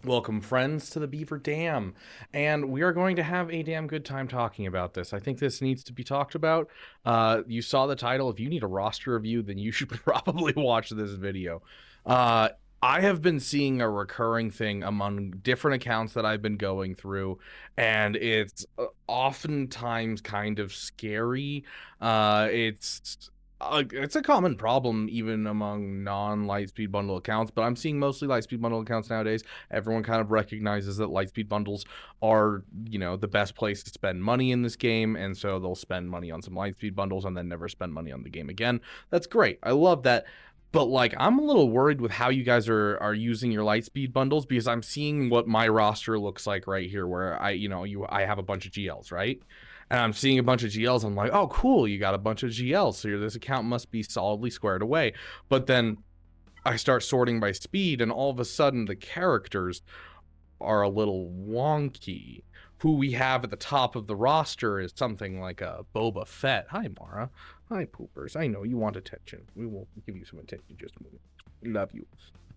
Welcome, friends, to the Beaver Dam, and we are going to have a damn good time talking about this. I think this needs to be talked about. You saw the title. If you need a roster review, then you should probably watch this video. Uh, I have been seeing a recurring thing among different accounts that I've been going through, and it's oftentimes kind of scary. It's a common problem even among non-Lightspeed bundle accounts, but I'm seeing mostly Lightspeed bundle accounts nowadays. Everyone kind of recognizes that Lightspeed bundles are, the best place to spend money in this game, and so they'll spend money on some Lightspeed bundles and then never spend money on the game again. That's great. I love that. But like, I'm a little worried with how you guys are using your Lightspeed bundles, because I'm seeing what my roster looks like right here, where I have a bunch of GLs, right? And I'm seeing a bunch of GLs. I'm like, oh, cool, you got a bunch of GLs. So this account must be solidly squared away. But then I start sorting by speed, and all of a sudden the characters are a little wonky. Who we have at the top of the roster is something like a Boba Fett. Hi, Mara. Hi, Poopers. I know you want attention. We will give you some attention in just a moment. Love you.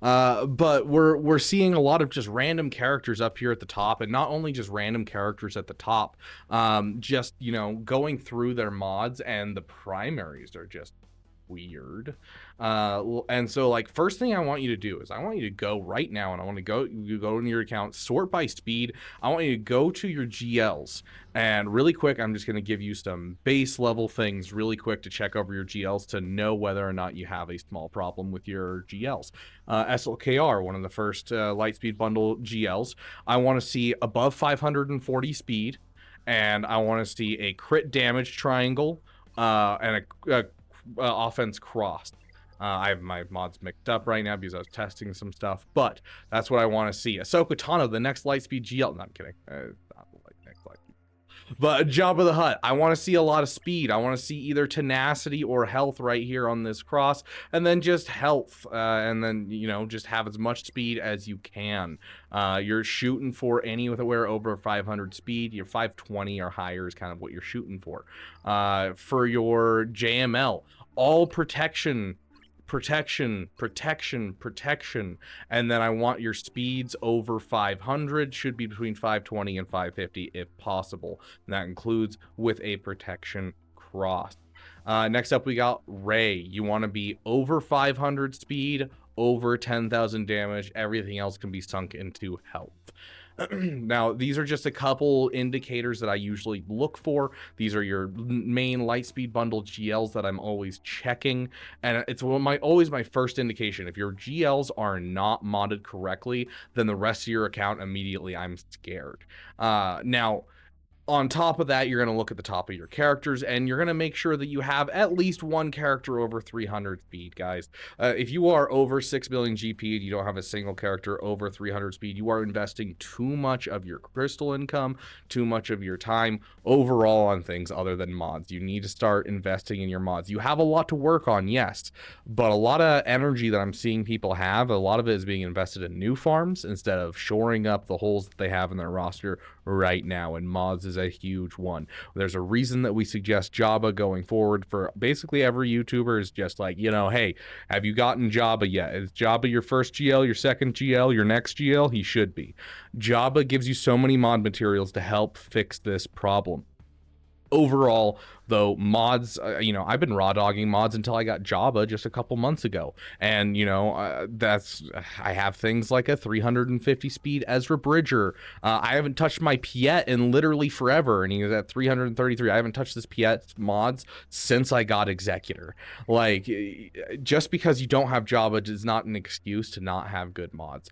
But we're seeing a lot of just random characters up here at the top, and not only just random characters at the top, just going through their mods, and the primaries are just weird. And so, like, first thing I want you to do is I want you to go right now, and I want to go into your account, sort by speed. I want you to go to your GLs, and really quick, I'm just going to give you some base level things really quick to check over your GLs to know whether or not you have a small problem with your GLs. SLKR, one of the first Lightspeed bundle GLs, I want to see above 540 speed, and I want to see a crit damage triangle, and a offense crossed. I have my mods mixed up right now because I was testing some stuff, but that's what I want to see. Ahsoka Tano, the next Lightspeed GL. No, I'm kidding. Not the next Lightspeed. But Jabba the Hutt, I want to see a lot of speed. I want to see either tenacity or health right here on this cross, and then just health, and then, just have as much speed as you can. You're shooting for anywhere over 500 speed. Your 520 or higher is kind of what you're shooting for. For your JML, all protection, and then I want your speeds over 500, should be between 520 and 550 if possible, and that includes with a protection cross. Next up, we got Ray. You want to be over 500 speed, over 10,000 damage. Everything else can be sunk into health. Now, these are just a couple indicators that I usually look for. These are your main Lightspeed bundle GLs that I'm always checking, and it's always my first indication. If your GLs are not modded correctly, then the rest of your account, immediately I'm scared. Now, on top of that, you're going to look at the top of your characters, and you're going to make sure that you have at least one character over 300 speed, guys. If you are over 6 billion GP and you don't have a single character over 300 speed, you are investing too much of your crystal income, too much of your time overall on things other than mods. You need to start investing in your mods. You have a lot to work on, yes, but a lot of energy that I'm seeing people have, a lot of it is being invested in new farms instead of shoring up the holes that they have in their roster right now, and mods is a huge one. There's a reason that we suggest Jabba going forward for basically every YouTuber. Is just like, hey, have you gotten Jabba yet? Is Jabba your first GL, your second GL, your next GL? He should be. Jabba gives you so many mod materials to help fix this problem. Overall, though, mods, I've been raw dogging mods until I got Jabba just a couple months ago, and I have things like a 350 speed Ezra Bridger. I haven't touched my Piet in literally forever, and he was at 333. I haven't touched this Piet mods since I got Executor. Like, just because you don't have Jabba is not an excuse to not have good mods.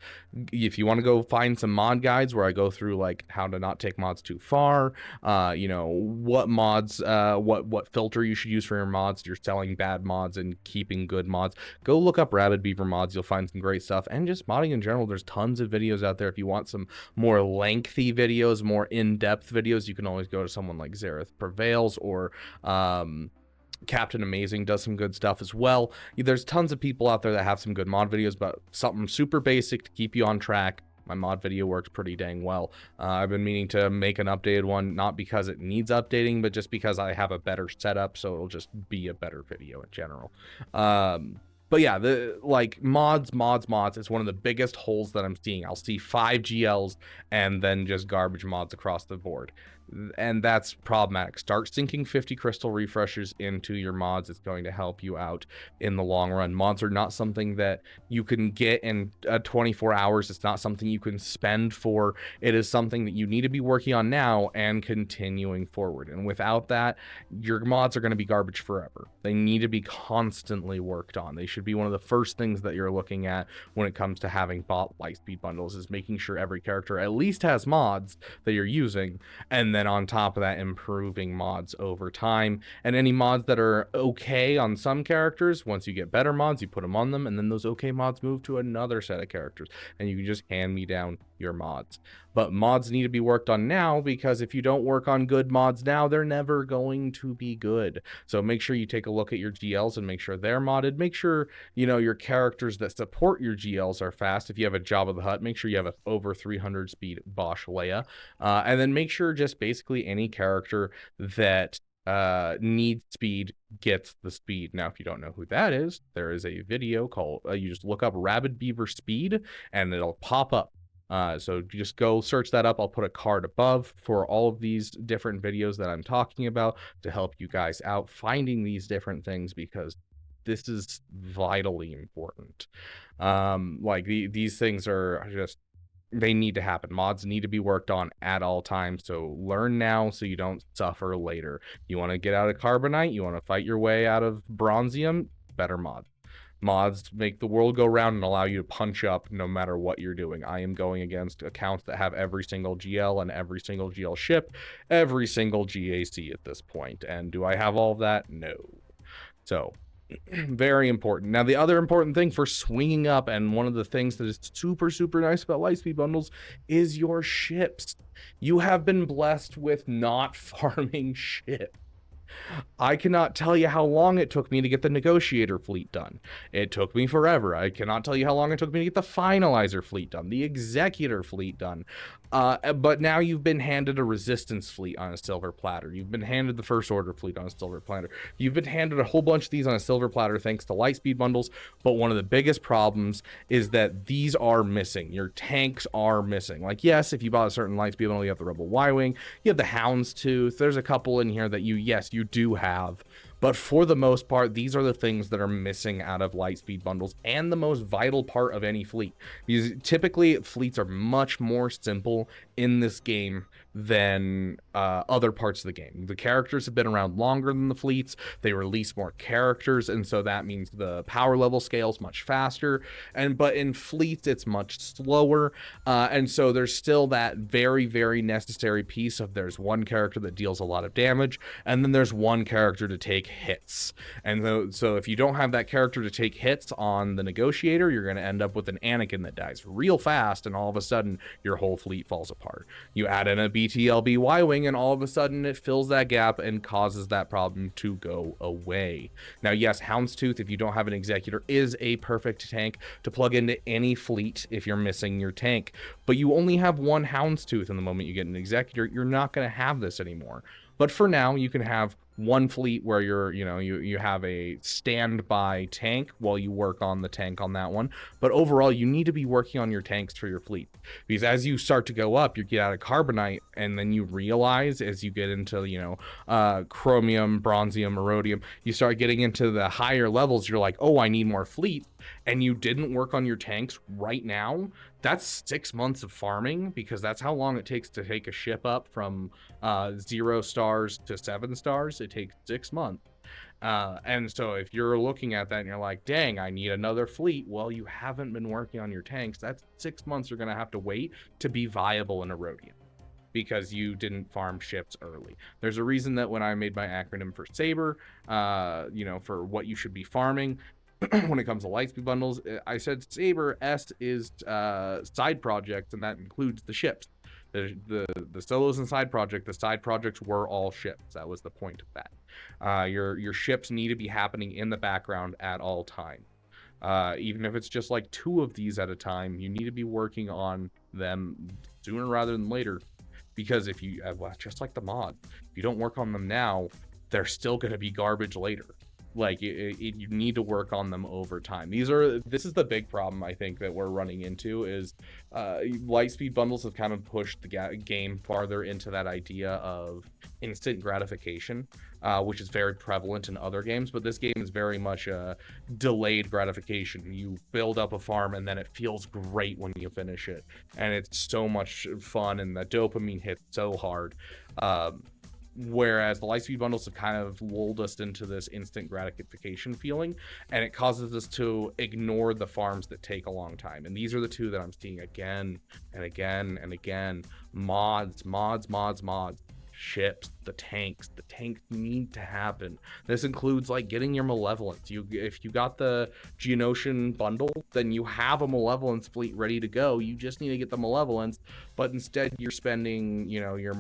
If you want to go find some mod guides where I go through like how to not take mods too far, what mods, what filter you should use for your mods, you're selling bad mods and keeping good mods, go look up Rabid Beaver mods. You'll find some great stuff. And just modding in general, there's tons of videos out there. If you want some more lengthy videos, more in-depth videos, you can always go to someone like Zareth Prevails, or Captain Amazing does some good stuff as well. There's tons of people out there that have some good mod videos, but something super basic to keep you on track. My mod video works pretty dang well. I've been meaning to make an updated one, not because it needs updating, but just because I have a better setup, so it'll just be a better video in general. But yeah, the like mods is one of the biggest holes that I'm seeing. I'll see 5 GLs and then just garbage mods across the board. And that's problematic. Start sinking 50 crystal refreshers into your mods. It's going to help you out in the long run. Mods are not something that you can get in 24 hours. It's not something you can spend for. It is something that you need to be working on now and continuing forward. And without that, your mods are going to be garbage forever. They need to be constantly worked on. They should be one of the first things that you're looking at when it comes to having bought Lightspeed bundles, is making sure every character at least has mods that you're using, and then on top of that, improving mods over time. And any mods that are okay on some characters, once you get better mods, you put them on them, and then those okay mods move to another set of characters, and you can just hand me down your mods. But mods need to be worked on now, because if you don't work on good mods now, they're never going to be good. So make sure you take a look at your GLs and make sure they're modded. Make sure, you know, your characters that support your GLs are fast. If you have a Jabba the Hutt, make sure you have a over 300 speed Bosch Leia. And then make sure just basically any character that needs speed gets the speed. Now, if you don't know who that is, there is a video called, you just look up Rabid Beaver speed and it'll pop up. So just go search that up. I'll put a card above for all of these different videos that I'm talking about to help you guys out finding these different things, because this is vitally important. Like these things are just, they need to happen. Mods need to be worked on at all times. So learn now so you don't suffer later. You want to get out of Carbonite, you want to fight your way out of Bronzium, better mod. Mods make the world go round and allow you to punch up no matter what you're doing. I am going against accounts that have every single GL and every single GL ship, every single GAC at this point. And do I have all of that? No. So very important. Now, the other important thing for swinging up, and one of the things that is super, super nice about Lightspeed bundles, is your ships. You have been blessed with not farming ships. I cannot tell you how long it took me to get the Negotiator fleet done. It took me forever. I cannot tell you how long it took me to get the Finalizer fleet done, the Executor fleet done. But now you've been handed a Resistance fleet on a silver platter. You've been handed the First Order fleet on a silver platter. You've been handed a whole bunch of these on a silver platter thanks to Lightspeed bundles. But one of the biggest problems is that these are missing. Your tanks are missing. Like, yes, if you bought a certain Lightspeed bundle, you have the Rebel Y-Wing, you have the Houndstooth. There's a couple in here that you do have. But for the most part, these are the things that are missing out of Lightspeed bundles, and the most vital part of any fleet. Because typically, fleets are much more simple in this game than other parts of the game. The characters have been around longer than the fleets. They release more characters, and so that means the power level scales much faster. But in fleets, it's much slower. And so there's still that very, very necessary piece of, there's one character that deals a lot of damage, and then there's one character to take hits. And so if you don't have that character to take hits on the Negotiator, you're going to end up with an Anakin that dies real fast, and all of a sudden your whole fleet falls apart. You add in a BTLB Y-Wing, and all of a sudden it fills that gap and causes that problem to go away. Now, yes, Houndstooth, if you don't have an Executor, is a perfect tank to plug into any fleet if you're missing your tank, but you only have one Houndstooth, and the moment you get an Executor, you're not going to have this anymore. But for now, you can have one fleet where you have a standby tank while you work on the tank on that one. But overall, you need to be working on your tanks for your fleet, because as you start to go up, you get out of Carbonite, and then you realize as you get into Chromium, Bronzium, Rhodium, you start getting into the higher levels. You're like, oh, I need more fleet, and you didn't work on your tanks right now. That's 6 months of farming, because that's how long it takes to take a ship up from 0 stars to 7 stars. It takes 6 months. And so if you're looking at that and you're like, dang, I need another fleet, well, you haven't been working on your tanks. That's 6 months you're going to have to wait to be viable in Erodium, because you didn't farm ships early. There's a reason that when I made my acronym for Saber, for what you should be farming, when it comes to Lightspeed bundles, I said Saber S is side projects, and that includes the ships. The solos and side project. The side projects were all ships. That was the point of that. Your ships need to be happening in the background at all time. Even if it's just like 2 of these at a time, you need to be working on them sooner rather than later. Because if you, just like the mod, if you don't work on them now, they're still going to be garbage later. Like you need to work on them over time. This is the big problem I think that we're running into is Lightspeed bundles have kind of pushed the game farther into that idea of instant gratification, which is very prevalent in other games, but this game is very much a delayed gratification. You build up a farm and then it feels great when you finish it, and it's so much fun, and the dopamine hits so hard. Whereas the Lightspeed bundles have kind of lulled us into this instant gratification feeling, and it causes us to ignore the farms that take a long time. And these are the two that I'm seeing again and again and again. Mods. Ships, the tanks need to happen. This includes like getting your malevolence. If you got the Geonosian bundle, then you have a malevolence fleet ready to go. You just need to get the malevolence, but instead you're spending, you know, your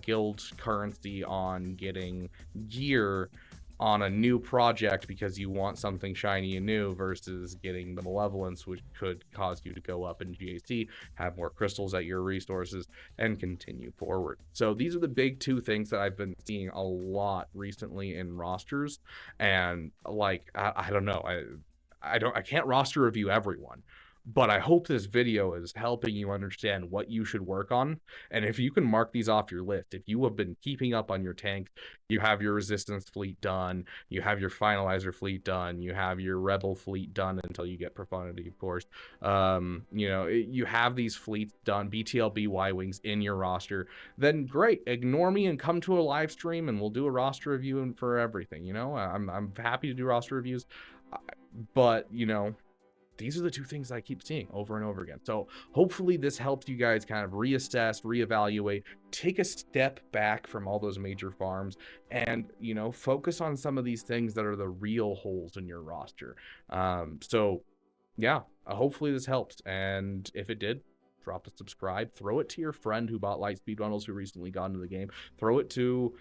guild currency on getting gear on a new project because you want something shiny and new, versus getting the malevolence, which could cause you to go up in GAC, have more crystals at your resources, and continue forward. So these are the big two things that I've been seeing a lot recently in rosters. And like I don't know, I can't roster review everyone, but I hope this video is helping you understand what you should work on. And if you can mark these off your list, if you have been keeping up on your tank, you have your resistance fleet done, you have your finalizer fleet done, you have your rebel fleet done until you get profundity, of course. You know, you have these fleets done, BTLB Y-Wings in your roster, then great, ignore me and come to a live stream and we'll do a roster review for everything. You know, I'm happy to do roster reviews, but you know, these are the two things I keep seeing over and over again. So hopefully this helps you guys kind of reassess, reevaluate, take a step back from all those major farms, and, you know, focus on some of these things that are the real holes in your roster. So yeah, hopefully this helps. And if it did, drop a subscribe, throw it to your friend who bought Lightspeed bundles who recently got into the game, throw it to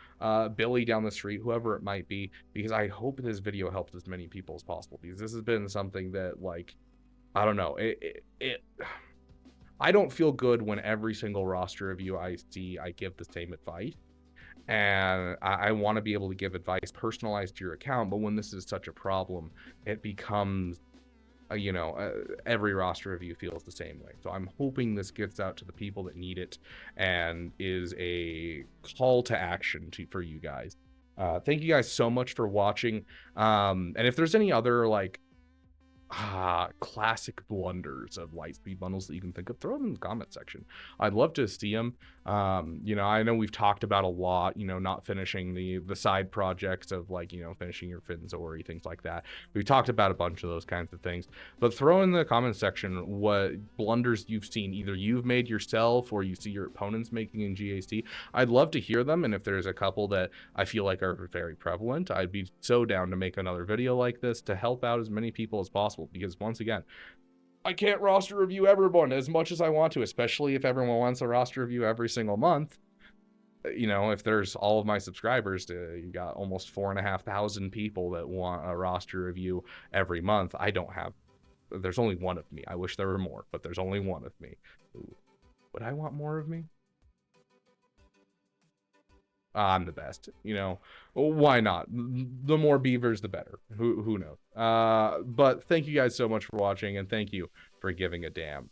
Billy down the street, whoever it might be, because I hope this video helps as many people as possible, because this has been something that, like, I don't know, I don't feel good when every single roster review I see, I give the same advice. And I want to be able to give advice personalized to your account, but when this is such a problem, it becomes, you know, every roster review feels the same way. So I'm hoping this gets out to the people that need it and is a call to action for you guys. Thank you guys so much for watching. And if there's any other, like, classic blunders of Lightspeed bundles that you can think of, throw them in the comment section. I'd love to see them. You know, I know we've talked about a lot, you know, not finishing the side projects of, like, you know, finishing your Finzori, things like that. We've talked about a bunch of those kinds of things, but throw in the comment section what blunders you've seen, either you've made yourself or you see your opponents making in GAC. I'd love to hear them, and if there's a couple that I feel like are very prevalent, I'd be so down to make another video like this to help out as many people as possible, because once again, I can't roster review everyone as much as I want to, especially if everyone wants a roster review every single month. You know, if there's all of my subscribers, you got almost 4,500 people that want a roster review every month. I don't have, there's only one of me. I wish there were more, but there's only one of me. Ooh, would I want more of me? I'm the best, you know, why not? The more beavers, the better. Who knows? But thank you guys so much for watching, and thank you for giving a damn.